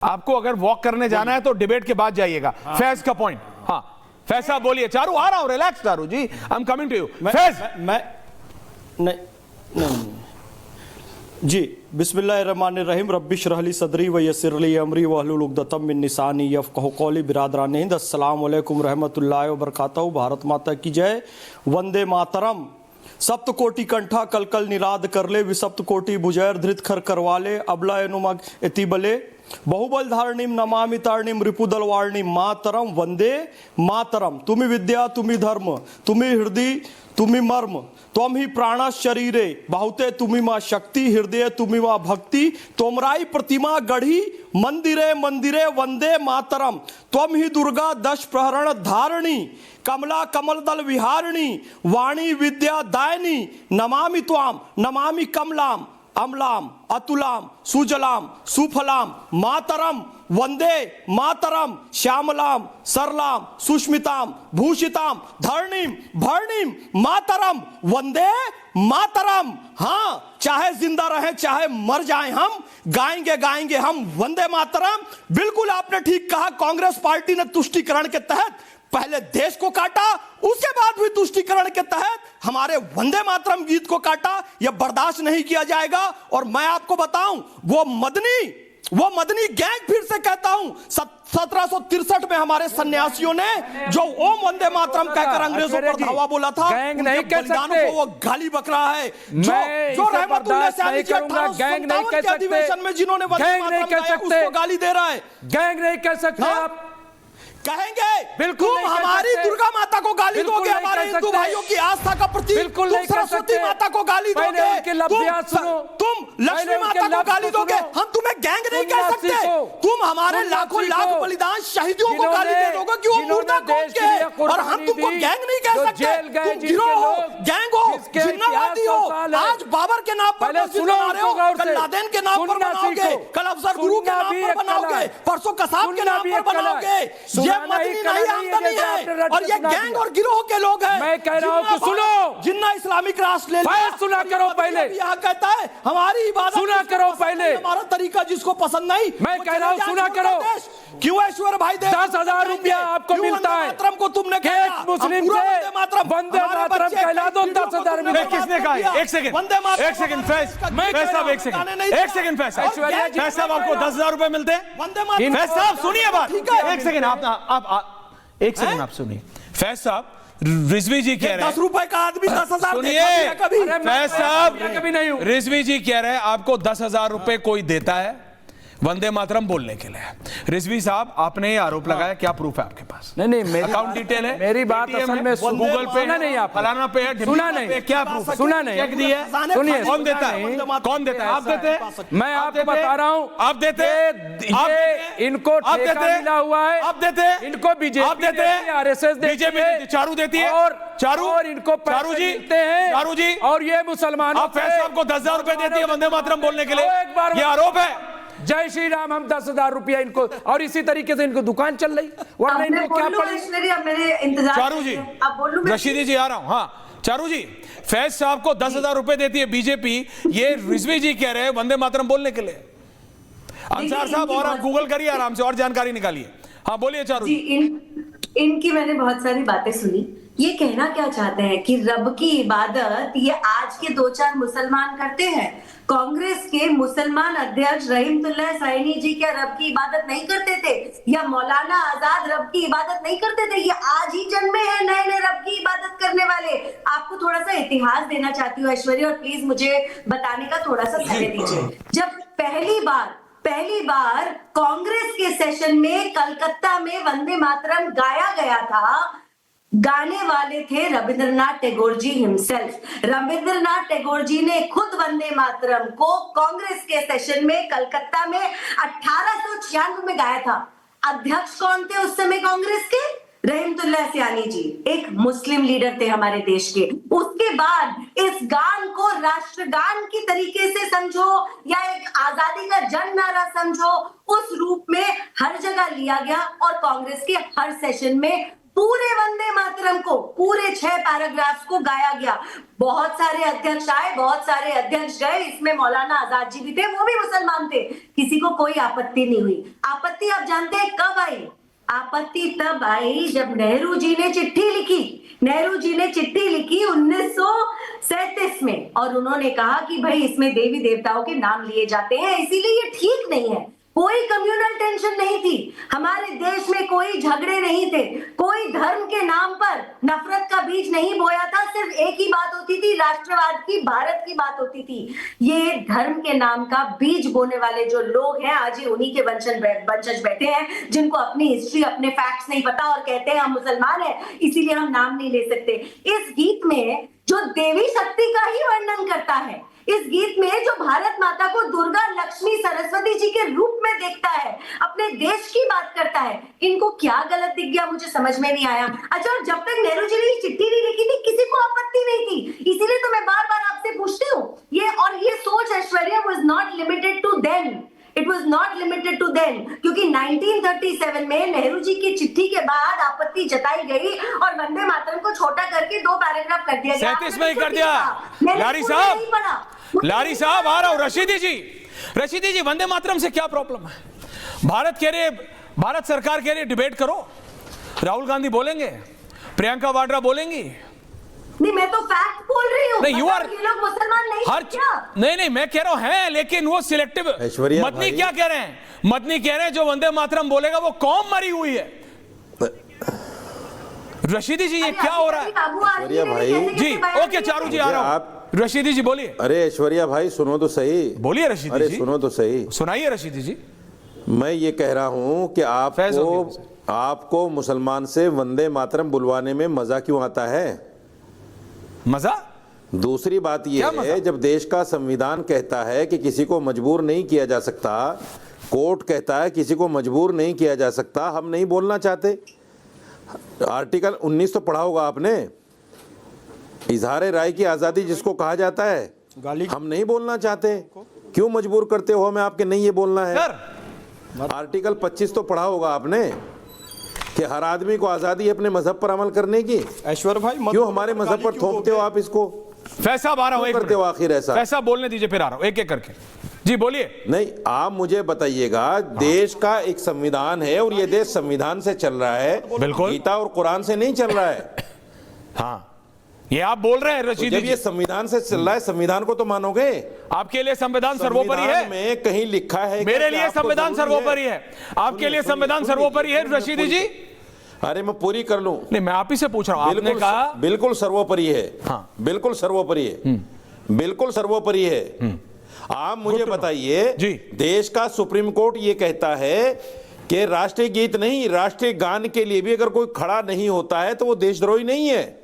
आपको अगर वॉक करने जाना है तो डिबेट के बाद जाइएगा। फैज का पॉइंट। हाँ फैज साहब बोलिए। चारू आ रहा हूं, relax Charu ji, I am coming to you. Faiz मैं नहीं जी, बिस्मिल्लाहिर्रहमानिर्रहीम, रब्बि इश्रह ली सदरी व यस्सिर ली अमरी वहलुल उक़दतम मिन लिसानी यफ़क़हू क़ौली। बिरादरान हिंद, अस्सलामु अलैकुम रहमतुल्लाहि व बरकातहू। भारत माता की जय, वंदे मातरम। सप्त कोटि कंठा कल कल निराद कर ले, विसप्त कोटि भुजैर धृत खर करवाले, अबला एनुमग एतिबले बहुबल धारणीम नमामि तारणीम रिपुदल वारणीम मातरम वंदे मातरम। तुम्ही विद्या तुम्ही धर्म तुम्ही हृदय तुम्ही मर्म, त्वम ही प्राण शरीरे बहुते तुम्ही माँ शक्ति, हृदय तुम्ही माँ भक्ति, तोमराई प्रतिमा गढ़ी मंदिरे मंदिरे वंदे मातरम। त्वम ही दुर्गा दश प्रहरण धारणी, कमला कमल दल विहारिणी, वाणी विद्या दायनी, नमामि त्वाम नमामि कमलाम अमलाम अतुलाम सुजलाम सुफलाम मातरम वंदे मातरम। श्यामलाम सरलाम सुष्मिताम भूषिताम धरणीम भरणीम मातरम वंदे मातरम। हाँ, चाहे जिंदा रहे चाहे मर जाएं, हम गाएंगे गाएंगे हम वंदे मातरम। बिल्कुल आपने ठीक कहा, कांग्रेस पार्टी ने तुष्टीकरण के तहत पहले देश को काटा, उसके बाद भी तुष्टीकरण के तहत हमारे वंदे मातरम गीत को काटा। यह बर्दाश्त नहीं किया जाएगा। और मैं आपको बताऊं, वो मदनी गैंग, फिर से कहता हूं, 1763 में हमारे सन्यासियों ने जो ओम वंदे मातरम कहकर अंग्रेजों पर धावा बोला था, नहीं कह सकते को वो गाली बक रहा है। जो रहमतुल्लाह से आली के 1857 के अधिवेशन में जिन्होंने वंदे मातरम गाया, उसको गाली दे रहा है। गैंग नहीं कह सकते आप। कहेंगे बिल्कुल तुम हमारी दुर्गा माता को गाली दोगे, हमारे हिंदू भाइयों की आस्था का प्रतीक। बिल्कुल तुम सरस्वती माता को गाली दोगे, तुम लक्ष्मी माता को गाली दोगे, हम तुम्हें गैंग नहीं कह सकते। तुम हमारे लाखों लाख बलिदान शहीदों को गाली दे दोगे कि वो मुर्दा कौन के, और हम तुमको गैंग नहीं कह सकते। तुम गिरोह हो, गैंग हो, जिन्नावादी हो। आज बाबर के नाम पर मस्जिद बना रहे हो, कल लादेन के नाम पर बनाओगे, कल अफजल गुरु के नाम पर बनाओगे, परसों कसाब के नाम पर बनाओगे। ये मदनी नहीं आमदनी है, और ये गैंग और गिरोह के लोग हैं। मैं कह रहा हूं कि सुनो, जिन्ना इस्लामिक राष्ट्र ले लिया, सुना करो पहले। यहाँ कहता है हमारी इबादत सुना करो पहले, हमारा तरीका जिसको पसंद नहीं। मैं कह रहा हूं सुना करो। क्यों ऐश्वर्य भाई 10,000 रुपया आपको मिलता है, मातरम को तुमने एक मुस्लिम से वंदे मातरम कहला दो, 10,000 रुपया। किसने कहा? एक सेकंड फैज साहब, एक सेकंड फैज साहब, आपको 10,000 रुपए मिलते हैं? फैज साहब सुनिए बात, एक सेकंड आप एक सेकंड आप सुनिए। फैज साहब, रिजवी जी कह रहे हैं 10 रुपए का आदमी 10,000 सुनिए। कभी फैज साहब, कभी नहीं हूं। रिजवी जी कह रहे हैं आपको 10,000 रुपए कोई देता है वंदे मातरम बोलने के लिए। रिजवी साहब, आपने ये आरोप लगाया, क्या प्रूफ है आपके पास? नहीं, मेरी अकाउंट डिटेल है, मेरी बात असल में गूगल पे नहीं, आप फलाना पे है, सुना नहीं, क्या प्रूफ? सुना नहीं, चेक दिया, सुनिए, कौन देता है? कौन देता है? आप देते हैं? मैं आपको बता रहा हूं, आप देते हैं? इनको ठेका मिला हुआ है, आप देते हैं? इनको बीजेपी देती है, आरएसएस देती है, चारू देती है, और इनको चारू जी मिलते हैं, चारू जी, और ये मुसलमानों आप फैज साहब को 10,000 रुपए देती है वंदे मातरम बोलने के लिए, एक बार ये आरोप है। जय श्री राम, हम 10,000 रुपया इनको, और इसी तरीके से इनको दुकान चल रही, वरना इनको क्या पड़ी। चारू जी, रशीदी जी आ रहा हूं। हाँ चारू जी, फैज साहब को 10,000 रुपए देती है बीजेपी, ये रिजवी जी कह रहे हैं वंदे मातरम बोलने के लिए। अंसार साहब, और आप गूगल करिए आराम से और जानकारी निकालिए। हाँ बोलिए चारू जी। इनकी मैंने बहुत सारी बातें सुनी। ये कहना क्या चाहते हैं कि रब की इबादत ये आज के 2-4 मुसलमान करते हैं? कांग्रेस के मुसलमान अध्यक्ष रहीमतुल्लाह साइनी जी क्या रब की इबादत नहीं करते थे? या मौलाना आजाद रब की इबादत नहीं करते थे? ये आज ही जन्मे हैं नए नए रब की इबादत करने वाले। आपको थोड़ा सा इतिहास देना चाहती हूँ ऐश्वर्या, और प्लीज मुझे बताने का थोड़ा सा समय दीजिए। जब पहली बार कांग्रेस के सेशन में कलकत्ता में वंदे मातरम गाया गया था, गाने वाले थे रविंद्रनाथ टैगोर जी हिमसेल्फ। रविंद्रनाथ टैगोर जी ने खुद वंदे मातरम को कांग्रेस के सेशन में कलकत्ता में 1896 में गाया था। अध्यक्ष कौन थे उस समय कांग्रेस के? रहीमतुल्लाह सियानी जी, एक मुस्लिम लीडर थे हमारे देश के। उसके बाद इस गान को राष्ट्रगान की तरीके से समझो या एक आजादी का जन नारा समझो, उस रूप में हर जगह लिया गया और कांग्रेस के हर सेशन में पूरे वंदे मातरम को, पूरे 6 पैराग्राफ्स को गाया गया। बहुत सारे अध्यक्ष आए, बहुत सारे अध्यक्ष गए, इसमें मौलाना आजाद जी भी थे, वो भी मुसलमान थे, किसी को कोई आपत्ति नहीं हुई। आपत्ति आप जानते हैं कब आई? आपत्ति तब आई जब नेहरू जी ने चिट्ठी लिखी। नेहरू जी ने चिट्ठी लिखी 1937 में, और उन्होंने कहा कि भाई इसमें देवी देवताओं के नाम लिए जाते हैं, इसीलिए ये ठीक नहीं है। कोई कम्युनल टेंशन नहीं थी, हमारे देश में कोई झगड़े नहीं थे, कोई धर्म के नाम पर नफरत का बीज नहीं बोया था। सिर्फ एक ही बात होती थी, राष्ट्रवाद की, भारत की बात होती थी। ये धर्म के नाम का बीज बोने वाले जो लोग हैं, आज ही उन्हीं के वंशज बैठे हैं, जिनको अपनी हिस्ट्री, अपने फैक्ट्स नहीं पता और कहते हैं हम मुसलमान हैं इसीलिए हम नाम नहीं ले सकते। इस गीत में जो देवी शक्ति का ही वर्णन करता है, इस गीत में जो भारत माता को दुर्गा, लक्ष्मी, सरस्वती जी के रूप में देखता है, अपने देश की बात करता है, इनको क्या गलत दिख गया मुझे समझ में नहीं आया। अच्छा, और जब तक नेहरू जी ने चिट्ठी नहीं लिखी थी किसी को आपत्ति नहीं थी, इसीलिए तो मैं बार बार आपसे पूछती हूँ, ये सोच Aishwarya was not limited to then, it was not limited to then, क्योंकि 1937 में नेहरू जी की चिट्ठी के बाद आपत्ति जताई गई और वंदे मातरम को छोटा करके 2 पैराग्राफ कर दिया गया। 37 में ही कर दिया। लारी साहब आ रहा हूं। रशीदी जी, वंदे मातरम से क्या प्रॉब्लम है? भारत सरकार कह रही है डिबेट करो, राहुल गांधी बोलेंगे, प्रियंका वाड्रा बोलेंगी। नहीं, मैं तो फैक्ट बोल रही हूँ। नहीं, यू आर, ये लोग मुसलमान नहीं हर क्या? नहीं, मैं कह रहा हूं है, लेकिन वो सिलेक्टिव। मदनी क्या कह रहे हैं? मदनी कह रहे हैं जो वंदे मातरम बोलेगा वो कौम मरी हुई है। रशीदी जी, ये क्या हो रहा है? ऐश्वर्या भाई जी, ओके, चारू जी आ रहा हूं। रशीदी जी बोलिए। अरे ऐश्वर्या भाई सुनो तो सही। बोलिए रशीदी अरे जी। सुनो तो सही, सुनाइए रशीदी जी। मैं ये कह रहा हूं कि आपको मुसलमान से वंदे मातरम बुलवाने में मजा क्यों आता है? मजा? दूसरी बात यह है, जब देश का संविधान कहता है कि किसी को मजबूर नहीं किया जा सकता, कोर्ट कहता है किसी को मजबूर नहीं किया जा सकता, हम नहीं बोलना चाहते। आर्टिकल 19 तो पढ़ा होगा आपने, इजहार राय की आजादी जिसको कहा जाता है, हम नहीं बोलना चाहते, क्यों मजबूर करते हो हमें आपके नहीं ये बोलना है? आर्टिकल 25 तो पढ़ा होगा आपने कि हर आदमी को आजादी है अपने मजहब पर अमल करने की। ऐश्वर्या भाई, क्यों हमारे मजहब पर थोपते हो आप इसको? फैसा आ रहा हूं, करते हो आखिर ऐसा? फैसा बोलने दीजिए, फिर आ रहा हूं एक एक करके। जी बोलिए। नहीं, आप मुझे बताइएगा, देश का एक संविधान है और ये देश संविधान से चल रहा है, बिल्कुल, गीता और कुरान से नहीं चल रहा है। हाँ, ये आप बोल रहे हैं रशीदी जब ये संविधान से चल रहा है, संविधान को तो मानोगे? आपके लिए संविधान सर्वोपरि है? में कहीं लिखा है? मेरे लिए संविधान सर्वोपरि है, आपके लिए संविधान सर्वोपरि है रशीदी जी? अरे मैं पूरी कर लूं। नहीं, मैं आप ही से पूछ रहा हूं। आपने कहा बिल्कुल सर्वोपरि है। हाँ, बिल्कुल सर्वोपरि है, बिल्कुल सर्वोपरि है। आप मुझे बताइए, देश का सुप्रीम कोर्ट ये कहता है कि राष्ट्रीय गीत नहीं, राष्ट्रीय गान के लिए भी अगर कोई खड़ा नहीं होता है तो वो देशद्रोही नहीं है।